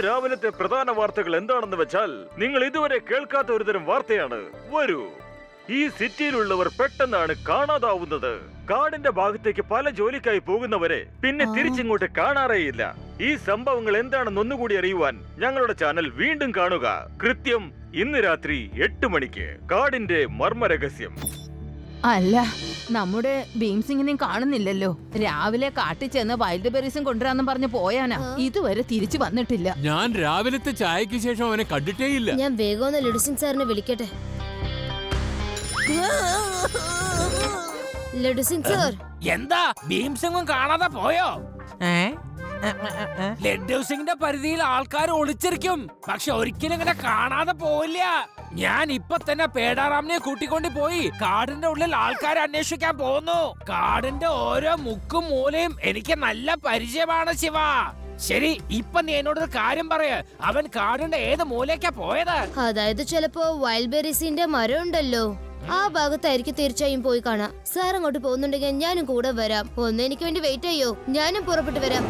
രാവിലത്തെ പ്രധാന വാർത്തകൾ എന്താണെന്ന് വെച്ചാൽ നിങ്ങൾ ഇതുവരെ കേൾക്കാത്ത ഒരുതരം വാർത്തയാണ്. വരൂ, ഈ സിറ്റിയിലുള്ളവർ പെട്ടെന്നാണ് കാണാതാവുന്നത്. കാടിന്റെ ഭാഗത്തേക്ക് പല ജോലിക്കായി പോകുന്നവരെ പിന്നെ തിരിച്ചിങ്ങോട്ട് കാണാറേയില്ല. ഈ സംഭവങ്ങൾ എന്താണെന്ന് ഒന്നുകൂടി അറിയുവാൻ ഞങ്ങളുടെ ചാനൽ വീണ്ടും കാണുക. കൃത്യം ഇന്ന് രാത്രി 8 മണിക്ക് കാടിന്റെ മർമ്മരഹസ്യം. അല്ല, നമ്മുടെ ഭീംസിംഗിനെയും കാണുന്നില്ലല്ലോ. രാവിലെ കാട്ടിൽ ചെന്ന് വൈൽഡ് ബെറീസും കൊണ്ടുവരാന്ന് പറഞ്ഞ് പോയാനാ, ഇതുവരെ തിരിച്ചു വന്നിട്ടില്ല. ഞാൻ രാവിലത്തെ ചായക്ക് ശേഷം അവനെ കണ്ടിട്ടേയില്ല. ഞാൻ വേഗം ഒന്ന് ലഡുസിംഗ് സാറിനെ വിളിക്കട്ടെ. ലഡുസിംഗ് സാർ, എന്താ ഭീംസിംഗും കാണാതെ പോയോ? ലഡുസിംഗിന്റെ പരിധിയിൽ ആൾക്കാർ ഒളിച്ചിരിക്കും, പക്ഷെ ഒരിക്കലും ഇങ്ങനെ കാണാതെ പോവില്ല. ഞാൻ ഇപ്പൊ തന്നെ പേടാറാമിനെ കൂട്ടിക്കൊണ്ട് പോയി കാടിന്റെ ഉള്ളിൽ ആൾക്കാരെ അന്വേഷിക്കാൻ പോകുന്നു. കാടിന്റെ ഓരോ മുക്കും മൂലയും എനിക്ക് നല്ല പരിചയമാണ് ശിവ. ശരി, ഇപ്പൊ നീ എന്നോടൊരു കാര്യം പറയ, അവൻ കാടിന്റെ ഏത് മൂലയ്ക്കാ പോയത്? അതായത് ചിലപ്പോ വൈൽഡ് ബെറീസിന്റെ മരം ഉണ്ടല്ലോ, ആ ഭാഗത്തായിരിക്കും തീർച്ചയായും പോയി കാണാം. സാർ അങ്ങോട്ട് പോകുന്നുണ്ടെങ്കിൽ ഞാനും കൂടെ വരാം. ഒന്ന് എനിക്ക് വേണ്ടി വെയിറ്റ് ചെയ്യോ, ഞാനും പുറപ്പെട്ടു വരാം.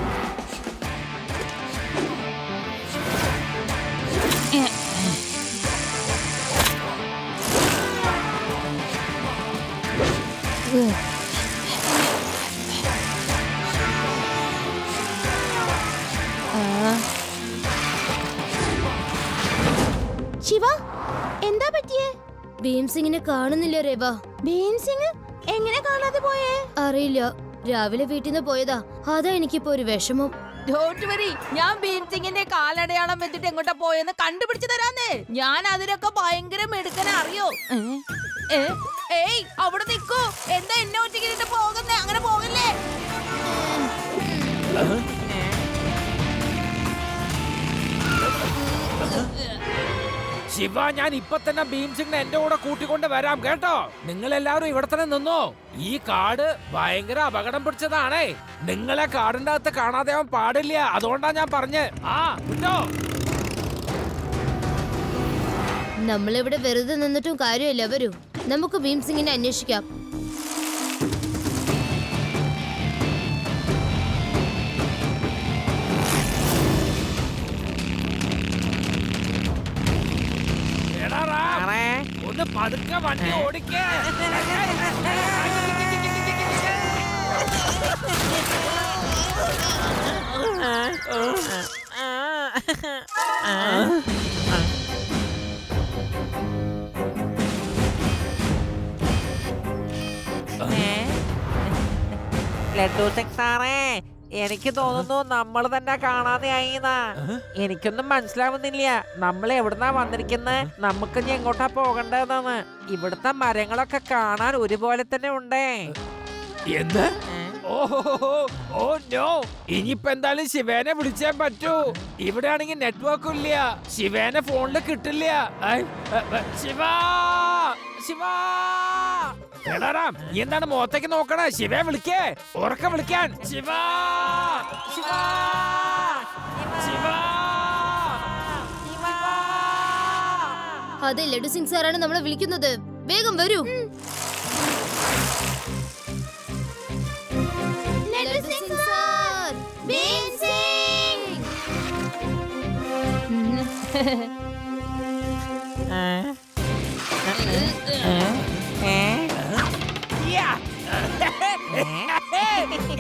ശിവ, എന്താ പറ്റിയേ? ഭീംസിംഗിനെ കാണുന്നില്ല രേവ. ഭീംസിംഗ് എങ്ങനെ കാണാതെ പോയേ? അറിയില്ല, രാവിലെ വീട്ടിൽ നിന്ന് പോയതാ. അതാ എനിക്കിപ്പോ ഒരു വിഷമം. ഡോണ്ട് വറി, ഞാൻ ഭീംസിംഗിന്റെ കാലടയാളം വെച്ചിട്ട് എങ്ങോട്ടാ പോയെന്ന് കണ്ടുപിടിച്ചു തരാന്നേ. ഞാൻ അതിനൊക്കെ ഭയങ്കര മെടുക്കന, അറിയോ? ഏയ്, അവിടെ നിക്കൂ. എന്താ എന്നെ ഒറ്റയ്ക്ക് പോകുന്നേ? അങ്ങനെ പോകില്ലേ? ശിവ, ഞാൻ ഇപ്പൊ തന്നെ ഭീംസിംഗിനെ എന്റെ കൂടെ കൂട്ടിക്കൊണ്ട് വരാം കേട്ടോ. നിങ്ങൾ എല്ലാവരും ഇവിടെ തന്നെ നിന്നോ. ഈ കാട് ഭയങ്കര അപകടം പിടിച്ചതാണേ. നിങ്ങളെ കാടിന്റെ അകത്ത് കാണാതെ അവൻ പാടില്ല, അതുകൊണ്ടാ ഞാൻ പറഞ്ഞ്. വിട്ടോ. നമ്മളിവിടെ വെറുതെ നിന്നിട്ടും കാര്യമില്ല. വരൂ, നമുക്ക് ഭീംസിംഗിനെ അന്വേഷിക്കാം. ഒന്ന് പതുക്കെ വണ്ടി ഓടിക്കേ. ലഡുസിംഗ് സാറേ, എനിക്ക് തോന്നുന്നു നമ്മൾ തന്നെ കാണാതെയായിന്നാ. എനിക്കൊന്നും മനസ്സിലാവുന്നില്ല. നമ്മൾ എവിടുന്നാ വന്നിരിക്കുന്നത്, നമുക്ക് ഇനി എങ്ങോട്ടാ പോകണ്ടതെന്ന്. ഇവിടുത്തെ മരങ്ങളൊക്കെ കാണാൻ ഒരുപോലെ തന്നെ ഉണ്ടേ. എന്ത്? ഓ നോ, ഇനിയിപ്പോ എന്തായാലും ശിവേനെ വിളിച്ചേ പറ്റൂ. ഇവിടെ ആണെങ്കിൽ നെറ്റ്വർക്കും ഇല്ല, ശിവേനെ ഫോണില് കിട്ടില്ല. ശിവ, ശിവ, എടാറാം, നീ എന്താണ് മുഖത്തേക്ക് നോക്കണേ? ശിവയെ വിളിക്കേ, ഉറക്കം വിളിക്കാൻ. ശിവ, ശിവ, ശിവ. അതെ, ലഡുസിംഗ് സാറാണ് നമ്മളെ വിളിക്കുന്നത്. വേഗം വരൂ. ലഡുസിംഗ് സാർ, ഭീംസിംഗ്.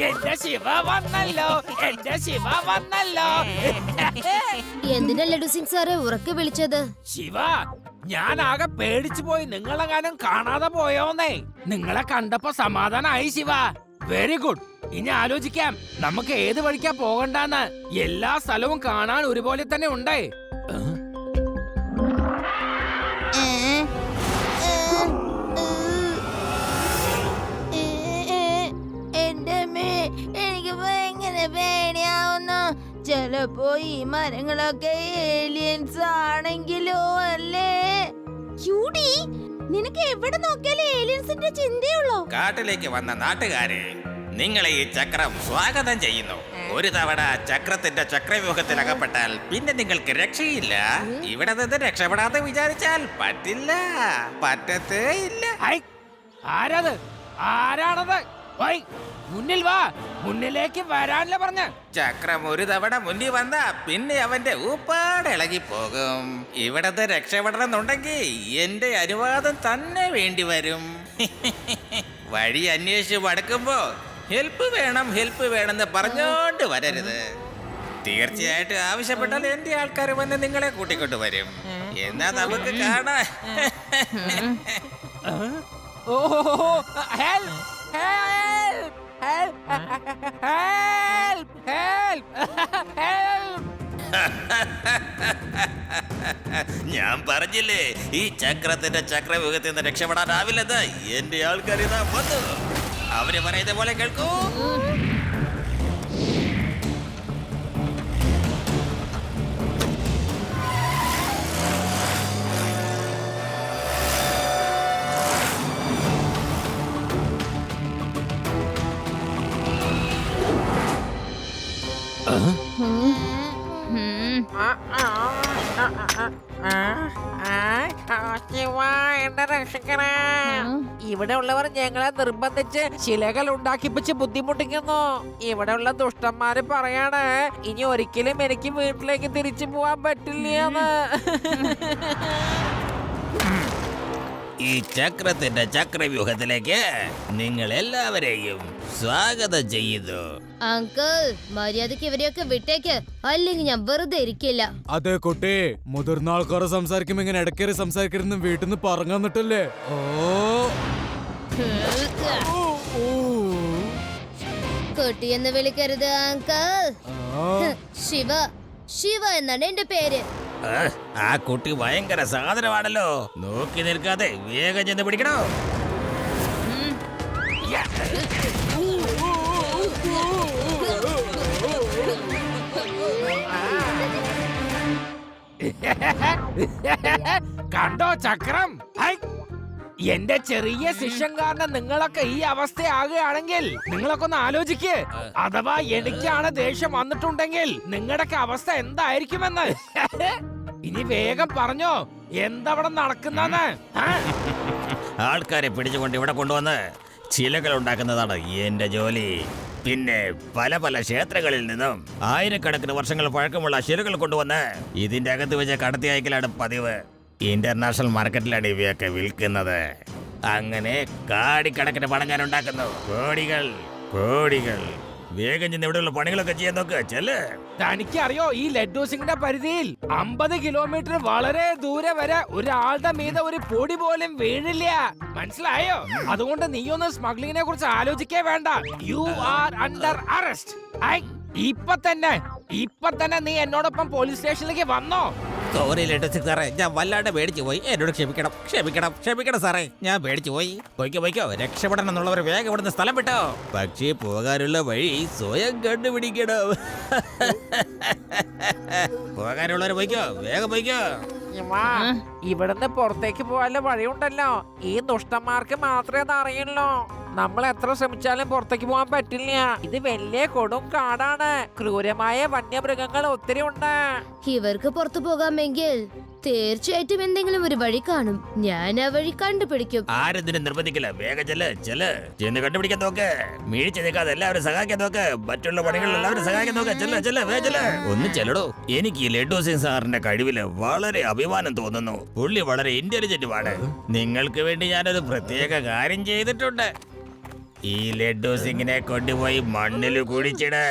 എന്റെ ശിവ വന്നല്ലോ, എന്റെ ശിവ വന്നല്ലോ. എന്തിനാ ലഡുസിംഗ് സാറെ ഉറക്കെ വിളിച്ചത്? ശിവ, ഞാൻ ആകെ പേടിച്ചു പോയി. നിങ്ങളെങ്ങാനും കാണാതെ പോയോന്നേ. നിങ്ങളെ കണ്ടപ്പോ സമാധാനായി ശിവ. Very good. ഇനി ആലോചിക്കാം നമുക്ക് ഏത് വഴിക്കാ പോകണ്ടെന്ന്. എല്ലാ സ്ഥലവും കാണാൻ ഒരുപോലെ തന്നെ ഉണ്ടേ. എനിക്ക് ഭയങ്കര പേടിയാവുന്നു. ചിലപ്പോ ഈ മരങ്ങളൊക്കെ ഏലിയൻസ് ആണെങ്കിലോ അല്ലേ? ക്യൂടി, നിനക്ക് എവിടെ നോക്കിയാലും ഏലിയൻസിന്റെ ചിന്തയുള്ളോ? കാട്ടിലേക്ക് വന്ന നാട്ടുകാരെ, നിങ്ങളെ ഈ ചക്രം സ്വാഗതം ചെയ്യുന്നു. ഒരു തവണ ചക്രത്തിന്റെ ചക്രവ്യൂഹത്തിൽ അകപ്പെട്ടാൽ പിന്നെ നിങ്ങൾക്ക് രക്ഷയില്ല. ഇവിടെ നിന്ന് രക്ഷപ്പെടാതെ വിചാരിച്ചാൽ പറ്റില്ല, പറ്റത്തേ ഇല്ല. ആരാത്? ആരാണത്? ഓയ്, മുന്നിൽ വാ. മുന്നിലേക്ക് വരാനല്ലേ പറഞ്ഞ. ചക്രം ഒരു തവണ മുന്നിൽ വന്ന പിന്നെ അവന്റെ ഊപ്പാട് ഇളകി പോകും. ഇവിടത്തെ രക്ഷപ്പെടണമെന്നുണ്ടെങ്കിൽ എന്റെ അനുവാദം തന്നെ വേണ്ടി വരും. വഴി അന്വേഷിച്ച് മടക്കുമ്പോ ഹെൽപ്പ് വേണമെന്ന് പറഞ്ഞോണ്ട് വരരുത്. തീർച്ചയായിട്ടും ആവശ്യപ്പെട്ടാൽ എന്റെ ആൾക്കാർ വന്ന് നിങ്ങളെ കൂട്ടിക്കൊണ്ട് വരും. എന്നാ നമുക്ക് കാണാം. ഓ, help, help, help, help, help, help. ഞാൻ പറഞ്ഞില്ലേ ഈ ചക്രത്തിന്റെ ചക്രവ്യൂഹത്തിൽ നിന്ന് രക്ഷപ്പെടാനാവില്ലെന്ന്. എന്റെ ആൾക്കാർ ഇതാ വന്നു. അവര് പറയുന്ന പോലെ കേൾക്കൂ. എന്നെ രക്ഷിക്കണേ. ഇവിടെ ഉള്ളവർ ഞങ്ങളെ നിർബന്ധിച്ച് ശിലകൾ ഉണ്ടാക്കിപ്പിച്ച് ബുദ്ധിമുട്ടിക്കുന്നു. ഇവിടെ ഉള്ള ദുഷ്ടന്മാര് പറയാണ് ഇനി ഒരിക്കലും എനിക്ക് വീട്ടിലേക്ക് തിരിച്ചു പോവാൻ പറ്റില്ലെന്ന്. ഈ ചക്രത്തിന്റെ ചക്രവ്യൂഹത്തിലേക്ക് നിങ്ങൾ എല്ലാവരെയും സ്വാഗതം ചെയ്യുന്നു. അങ്കിൾ മര്യാദക്ക് ഇവരെയൊക്കെ വിട്ടേക്ക്, അല്ലെങ്കിൽ ഞാൻ വെറുതെ ഇരിക്കില്ല. അതെ കുട്ടി, മുതിർന്ന ആൾക്കാരെ സംസാരിക്കുമ്പോ ഇങ്ങനെ ഇടക്കേറി സംസാരിക്കരുതെന്ന് വീട്ടിൽ നിന്ന് പറഞ്ഞു തന്നിട്ടല്ലേ. കുട്ടിയെന്ന് വിളിക്കരുത് അങ്കിൾ. ശിവ, ശിവ എന്നാണ് എന്റെ പേര്. ആ കുട്ടി ഭയങ്കര സാധനമാണല്ലോ. നോക്കി നിൽക്കാതെ വേഗം ചെന്ന് പിടിക്കണോ. കണ്ടോ ചക്രം? ഹൈ, എന്റെ ചെറിയ ശിഷ്യം കാരണം നിങ്ങളൊക്കെ ഈ അവസ്ഥയാകുകയാണെങ്കിൽ നിങ്ങളൊക്കെ ഒന്ന് ആലോചിക്ക്. അഥവാ എനിക്കാണ് ദേഷ്യം വന്നിട്ടുണ്ടെങ്കിൽ നിങ്ങളുടെയൊക്കെ അവസ്ഥ എന്തായിരിക്കുമെന്ന്. ഇനി വേഗം പറഞ്ഞോ എന്തവിടെ നടക്കുന്നെന്ന്. ആൾക്കാരെ പിടിച്ചുകൊണ്ട് ഇവിടെ കൊണ്ടുവന്ന് ചിലകൾ ഉണ്ടാക്കുന്നതാണ് എന്റെ ജോലി. പിന്നെ പല പല ക്ഷേത്രങ്ങളിൽ നിന്നും ആയിരക്കണക്കിന് വർഷങ്ങൾ പഴക്കമുള്ള ശിലകൾ കൊണ്ടുവന്ന് ഇതിന്റെ അകത്ത് വെച്ച് കടത്തി അയക്കലാണ് പതിവ്. ഇന്റർനാഷണൽ മാർക്കറ്റിലാണ് ഇവയൊക്കെ വിൽക്കുന്നത്. അങ്ങനെ കാടിക്കണക്കിന് പണം ഞാൻ ഉണ്ടാക്കുന്നു. കോടികൾ കോടികൾ. വേഗം ചെന്ന് ഇവിടെയുള്ള പണികളൊക്കെ ചെയ്യാൻ നോക്കുക. ചെല്ല്. തനിക്കറിയോ ഈ ലഡ്ഡു സിംഗിന്റെ പരിധിയിൽ 50 കിലോമീറ്റർ വളരെ ദൂരെ വരെ ഒരാളുടെ മീതെ ഒരു പൊടി പോലും വീഴില്ല. മനസ്സിലായോ? അതുകൊണ്ട് നീയൊന്ന് സ്മഗ്ലിങ്ങിനെ കുറിച്ച് ആലോചിക്കേ വേണ്ട. You are under arrest. ഇപ്പൊ തന്നെ നീ എന്നോടൊപ്പം പോലീസ് സ്റ്റേഷനിലേക്ക് വന്നോ? സോറി ലേറ്റസ്റ്റ് സാറേ, ഞാൻ വല്ലാണ്ട് പേടിച്ചു പോയി. എന്നോട് ക്ഷമിക്കണം സാറേ, ഞാൻ പേടിച്ചു പോയി. പൊയ്ക്കോ, രക്ഷപ്പെടണം എന്നുള്ളവർ വേഗം ഇവിടുന്ന് സ്ഥലം വിട്ടോ. പക്ഷേ പോകാനുള്ള വഴി സ്വയം കണ്ടുപിടിക്കണം. പോകാനുള്ളവർ വേഗം പൊയ്ക്കോ. ഇവിടുന്ന് പുറത്തേക്ക് പോകാനുള്ള വഴിയുണ്ടല്ലോ. ഈ ദുഷ്ടന്മാർക്ക് മാത്രമേ അത് അറിയുള്ളൂ. നമ്മൾ എത്ര ശ്രമിച്ചാലും പുറത്തേക്ക് പോകാൻ പറ്റില്ല. ഇത് വലിയ കൊടും കാടാണ്. ക്രൂരമായ വന്യമൃഗങ്ങൾ ഒത്തിരി ഉണ്ട്. ഇവർക്ക് പുറത്തു പോകാമെങ്കിൽ തീർച്ചയായിട്ടും എന്തെങ്കിലും ഒരു വഴി കാണും. ഞാൻ ആ വഴി കണ്ടുപിടിക്കും. ആരെന്തിനും നിർബന്ധിക്കില്ല. വേഗം ചെന്ന് കണ്ടുപിടിക്കാൻ നോക്ക്. വീഴ്ച നിൽക്കാതെ എല്ലാവരും സഹായിക്കാൻ നോക്ക്. മറ്റുള്ള പണികളിൽ എല്ലാവരും സഹായിക്കാൻ നോക്ക്. ഒന്ന് ചെല്ലടോ. എനിക്ക് ഈ ലഡ്ഡു സിംഗ് സാറിന്റെ കഴിവില് വളരെ അഭിമാനം തോന്നുന്നു. പുള്ളി വളരെ ഇന്റലിജന്റുമാണ്. നിങ്ങൾക്ക് വേണ്ടി ഞാനൊരു പ്രത്യേക കാര്യം ചെയ്തിട്ടുണ്ട്. ഈ ലഡ്ഡു സിംഗിനെ കൊണ്ടുപോയി മണ്ണിൽ കുടിച്ചിട്.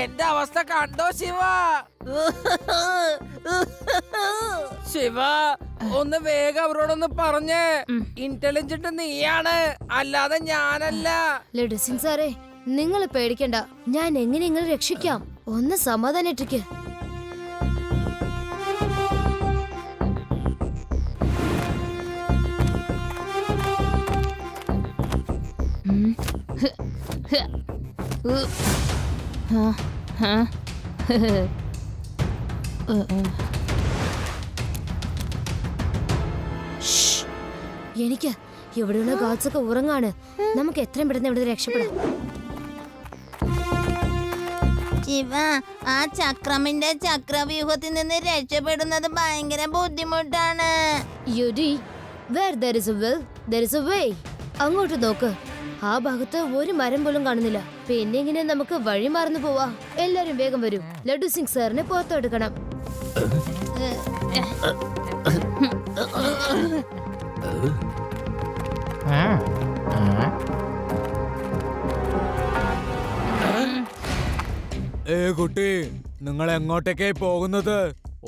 എന്റെ അവസ്ഥ കണ്ടോ ശിവ? ശിവ, ഒന്ന് വേഗം അവരോടൊന്ന് പറഞ്ഞേ. ഇന്റലിജന്റ് നീയാണ്, അല്ലാതെ ഞാനല്ല. ലഡു സിംഗ് സാറേ, നിങ്ങൾ പേടിക്കണ്ട. ഞാൻ എങ്ങനെ രക്ഷിക്കാം. ഒന്ന് സമാധാനിട്ടിരിക്ക്. എനിക്ക് ഇവിടെയുള്ള ഗാർഡ്സ് ഒക്കെ ഉറങ്ങാണ്. നമുക്ക് എത്രയും പെട്ടെന്ന് ഇവിടെ രക്ഷപ്പെടാം. ശിവ, ആ ചക്രമിന്റെ ചക്രവ്യൂഹത്തിൽ നിന്ന് രക്ഷപ്പെടുന്നത് ഭയങ്കര ബുദ്ധിമുട്ടാണ്. യുഡി, where there is a will, there is a way. അങ്ങോട്ട് നോക്ക്. ആ ഭാഗത്ത് ഒരു മരം പോലും കാണുന്നില്ല. പിന്നെ എങ്ങനെ നമുക്ക് വഴി മറന്നു പോവാ? എല്ലാരും വേഗം വരൂ. ലഡു സിംഗ് സാറിനെ പുറത്തെടുക്കണം. കുട്ടി, നിങ്ങൾ എങ്ങോട്ടേക്കായി പോകുന്നത്?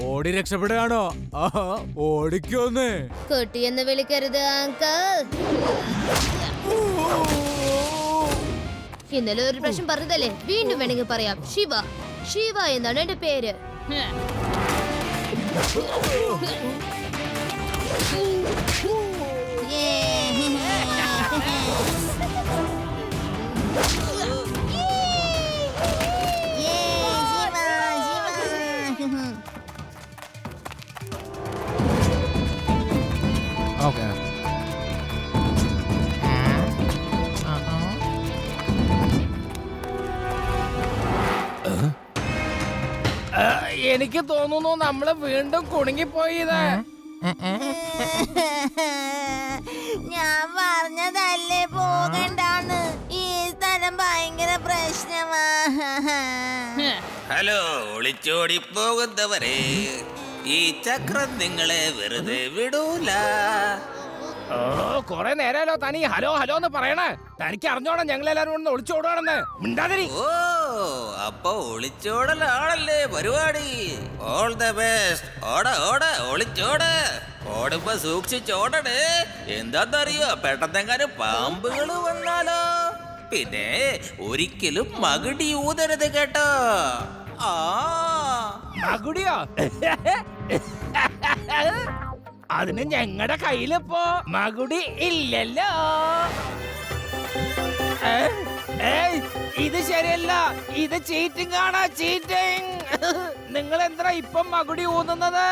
ഓടി രക്ഷപ്പെടുകയാണോ? ആഹാ, ഓടിക്കോന്ന്. കുട്ടിയെന്ന് വിളിക്കരുത് അങ്കിൾ. ഇന്നലെ ഒരു പ്രാവശ്യം പറഞ്ഞതല്ലേ, വീണ്ടും വേണമെങ്കിൽ പറയാം. ശിവ, ശിവ എന്നാണ് എന്റെ പേര്. എനിക്ക് തോന്നുന്നു നമ്മള് വീണ്ടും കുടുങ്ങിപ്പോയത്. ഞാൻ പറഞ്ഞതല്ലേ പോകണ്ടാന്ന്. ഈ സ്ഥലം ഭയങ്കര പ്രശ്നമാ. ഹലോ, ഒളിച്ചോടി പോകുന്നവരെ, ഈ ചക്രം നിങ്ങളെ വെറുതെ വിടൂല. ഓ, കൊറേ നേരമല്ലോ തനി ഹലോ ഹലോ എന്ന് പറയണേ. തനിക്ക് അറിഞ്ഞോടാ ഞങ്ങളെല്ലാരും ഒന്ന് ഒളിച്ചോടുവാണെന്ന്. മിണ്ടാതിരി. ഓ, അപ്പൊ ഒളിച്ചോടലാണല്ലേ പരിപാടി. All the best. ഓട ഓട, ഒളിച്ചോട്. ഓടുമ്പോ സൂക്ഷിച്ചോടണേ. എന്താന്നറിയോ, പെട്ടെന്നെങ്ങാനും പാമ്പുകൾ വന്നാലോ. പിന്നെ ഒരിക്കലും മകുടി ഊതരുത് കേട്ടോ. ആ, മകുടിയോ? അതിന് ഞങ്ങളുടെ കയ്യിലിപ്പോ മകുടി ഇല്ലല്ലോ. ഏയ്, ഇത് ശരിയല്ല. ഇത് ചീറ്റിംഗ് ആണ്, ചീറ്റിംഗ്. നിങ്ങൾ എന്താ ഇപ്പം മകുടി ഊന്നുന്നത്?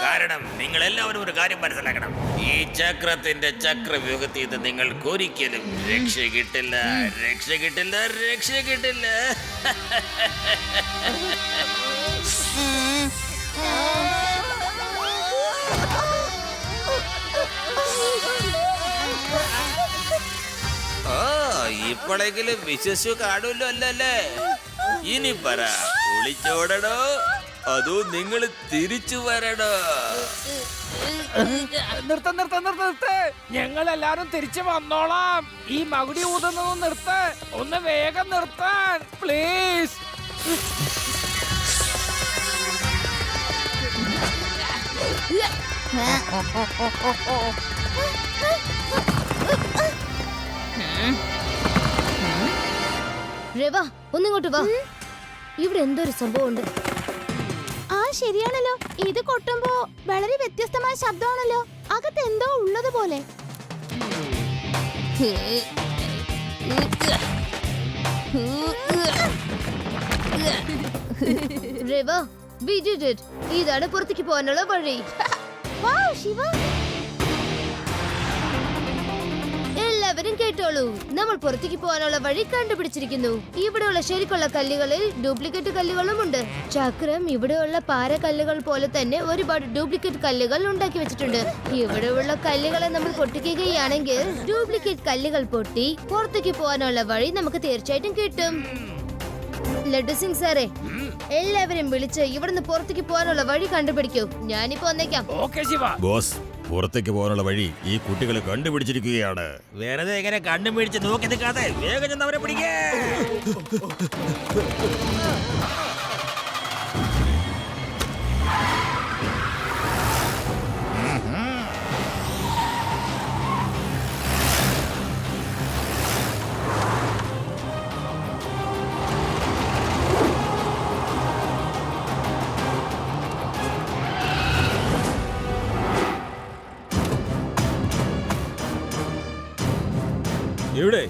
കാരണം നിങ്ങൾ എല്ലാവരും ഒരു കാര്യം മനസ്സിലാക്കണം. ഈ ചക്രത്തിന്റെ ചക്രവ്യൂഹത്തിൽ നിന്ന് നിങ്ങൾക്ക് ഒരിക്കലും രക്ഷ കിട്ടില്ല, രക്ഷ കിട്ടില്ല, രക്ഷ കിട്ടില്ല. ഓ, ഇപ്പോഴെങ്കിലും വിശ്വസിച്ചു കാണുമല്ലോ അല്ലല്ലേ? ഇനി പറ, ഒളിച്ചോടണോ അതോ നിങ്ങൾ തിരിച്ചു വരണോ? നിർത്ത്. ഞങ്ങൾ എല്ലാരും തിരിച്ചു വന്നോളാം. ഈ മകുടി ഊതുന്നത് നിർത്ത്. ഒന്ന് വേഗം നിർത്താൻ പ്ലീസ്. രവ, ഒന്നിങ്ങോട്ട് വാ. ഇവിടെ എന്തൊരു സംഭവം ഉണ്ട്. ആ, ശരിയാണല്ലോ. ഇത് കൊട്ടുമ്പോ വളരെ വ്യത്യസ്തമായ ശബ്ദമാണല്ലോ. അകത്ത് എന്തോ ഉള്ളത് പോലെ. രവ, we did it. ഇതാണ് പുറത്തേക്ക് പോകാനുള്ള വഴി. ശിവ, എല്ലാവരും കേട്ടോളൂ, നമ്മൾ പുറത്തേക്ക് പോകാനുള്ള വഴി കണ്ടുപിടിച്ചിരിക്കുന്നു. ഇവിടെയുള്ള ശരിക്കുള്ള കല്ലുകളിൽ ഡ്യൂപ്ലിക്കേറ്റ് കല്ലുകളും ഉണ്ട്. ചക്രം ഇവിടെയുള്ള പാറക്കല്ലുകൾ പോലെ തന്നെ ഒരുപാട് ഡ്യൂപ്ലിക്കേറ്റ് കല്ലുകൾ ഉണ്ടാക്കി വെച്ചിട്ടുണ്ട്. ഇവിടെയുള്ള കല്ലുകളെ നമ്മൾ പൊട്ടിക്കുകയാണെങ്കിൽ ഡ്യൂപ്ലിക്കേറ്റ് കല്ലുകൾ പൊട്ടി പുറത്തേക്ക് പോകാനുള്ള വഴി നമുക്ക് തീർച്ചയായിട്ടും കിട്ടും. ലഡു സിംഗ് സാറേ, എല്ലാവരും വിളിച്ച് ഇവിടുന്ന് പുറത്തേക്ക് പോകാനുള്ള വഴി കണ്ടുപിടിക്കൂ. ഞാനിപ്പോ വന്നേക്കാം. ഓക്കേ ശിവ. ബോസ്, പുറത്തേക്ക് പോകാനുള്ള വഴി ഈ കുട്ടികൾ കണ്ടുപിടിച്ചിരിക്കുകയാണ്. വെറുതെ എങ്ങനെ കണ്ടുപിടിച്ച് നോക്കി നിൽക്കാതെ വേഗം ചെന്നവരെ പിടിക്കേ. എവിടെ?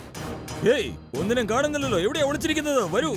ഏയ്, ഒന്നിനും കാണുന്നില്ലല്ലോ. എവിടെയാ ഒളിച്ചിരിക്കുന്നത്? വരൂ.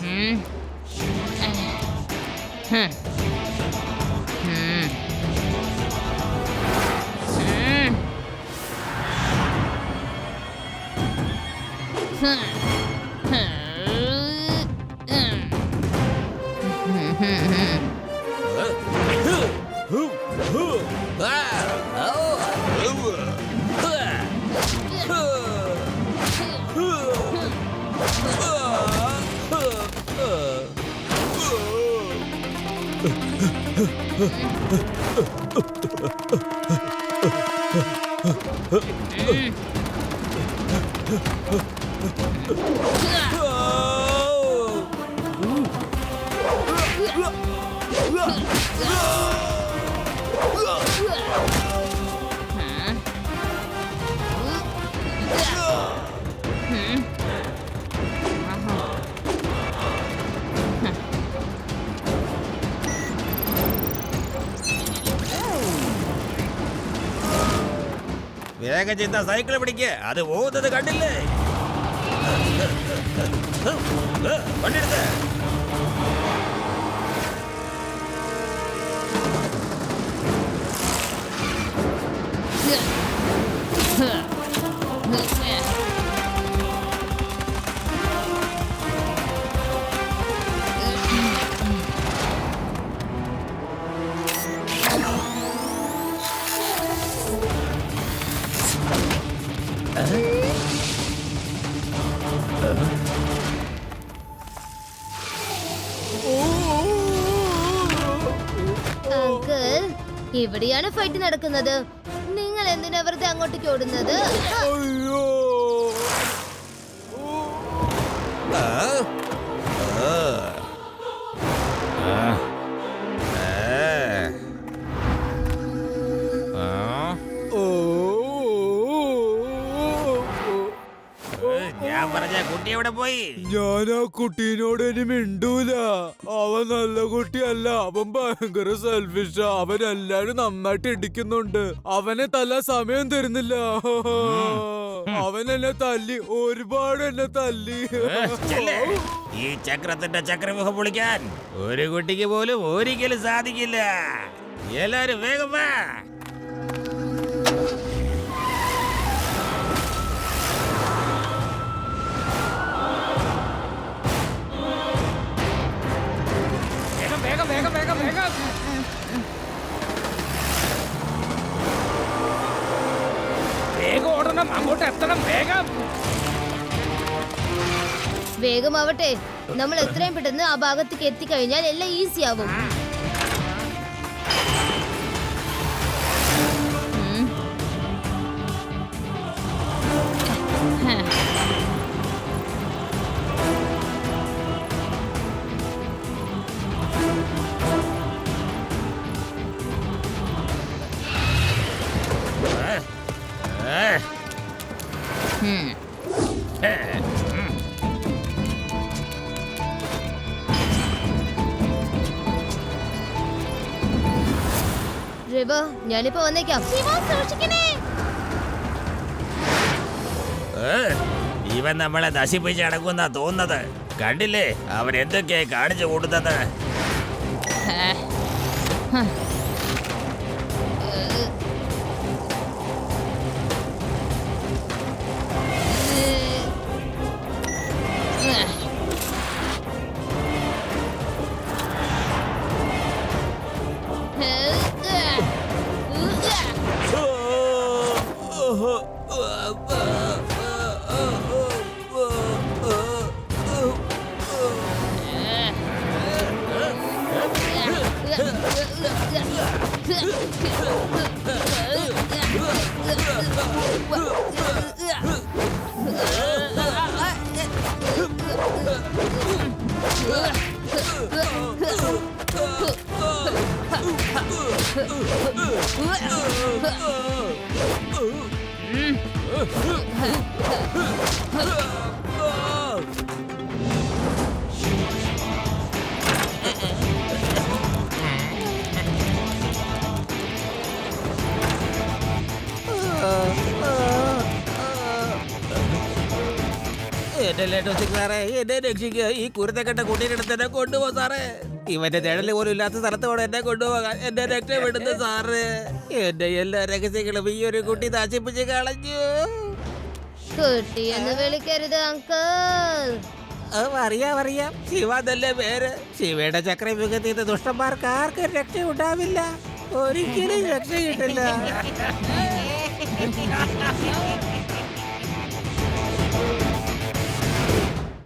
വേഗം ചെയ്ത സൈക്കിൾ പിടിക്ക്. അത് പോകുന്നത് കണ്ടില്ലേ? വണ്ടിയെടുത്ത്. അങ്കിൾ, ഇവിടെയാണ് ഫൈറ്റ് നടക്കുന്നത്. നിങ്ങൾ എന്തിനാ വെറുതെ അങ്ങോട്ടേക്ക് ഓടുന്നത്? അയ്യോ ഞാൻ പറഞ്ഞ കുട്ടി എവിടെ പോയി? ഞാൻ ആ കുട്ടീനോട് ഇനി മിണ്ടൂല. അവൻ നല്ല കുട്ടിയല്ല, അവൻ ഭയങ്കര സെൽഫിഷാ. അവൻ എല്ലാരും നന്നായിട്ട് ഇടിക്കുന്നുണ്ട്. അവനെ തല്ലാൻ സമയം തരുന്നില്ല. അവൻ എന്നെ തല്ലി, ഒരുപാട് എന്നെ തല്ലി. ചെല്ല്. ഈ ചക്രത്തിന്റെ ചക്രവ്യൂഹം പൊളിക്കാൻ ഒരു കുട്ടിക്ക് പോലും ഒരിക്കലും സാധിക്കില്ല. എല്ലാരും വേഗം വാ. വേഗം വേഗം വേഗം വേഗം. വേഗം ഓടണം, അങ്ങോട്ട് എത്തണം. വേഗം വേഗമാവട്ടെ. നമ്മൾ എത്രയും പെട്ടെന്ന് ആ ഭാഗത്തേക്ക് എത്തിക്കഴിഞ്ഞാൽ എല്ലാം ഈസി ആവും. റിവ, ഞാനിപ്പോ വന്നേക്കാം. ഇവൻ നമ്മളെ നശിപ്പിച്ച് അടക്കുന്ന തോന്നുന്നത്. കണ്ടില്ലേ അവൻ എന്തൊക്കെയാ കാണിച്ചു കൂട്ടുന്നത്? വിടല്ലേ ടോസിക് സാറേ, എന്നെ രക്ഷിക്കുക. ഈ കുരുത്തക്കെട്ട കുട്ടീനെ അടുത്ത് എന്നെ കൊണ്ടുപോ സാറേ. ഇവന്റെ നിഴല് പോലും ഇല്ലാത്ത സ്ഥലത്ത് വേണം എന്നെ കൊണ്ടുപോകാൻ. എന്നെ രക്ഷപ്പെടുന്നു സാറ്. എന്റെ എല്ലാ രഹസ്യങ്ങളും ഈ ഒരു കുട്ടി നശിപ്പിച്ച് കളഞ്ഞു. കുട്ടിയെന്ന് വിളിക്കരുത് അങ്കിൾ. അറിയാം, ശിവ എന്നല്ലേ പേര്. ശിവയുടെ ചക്രയുഗത്തിൽ നിന്ന് ദുഷ്ടന്മാർക്ക് ആർക്കും രക്ഷ ഉണ്ടാവില്ല. ഒരിക്കലും രക്ഷ കിട്ടില്ല.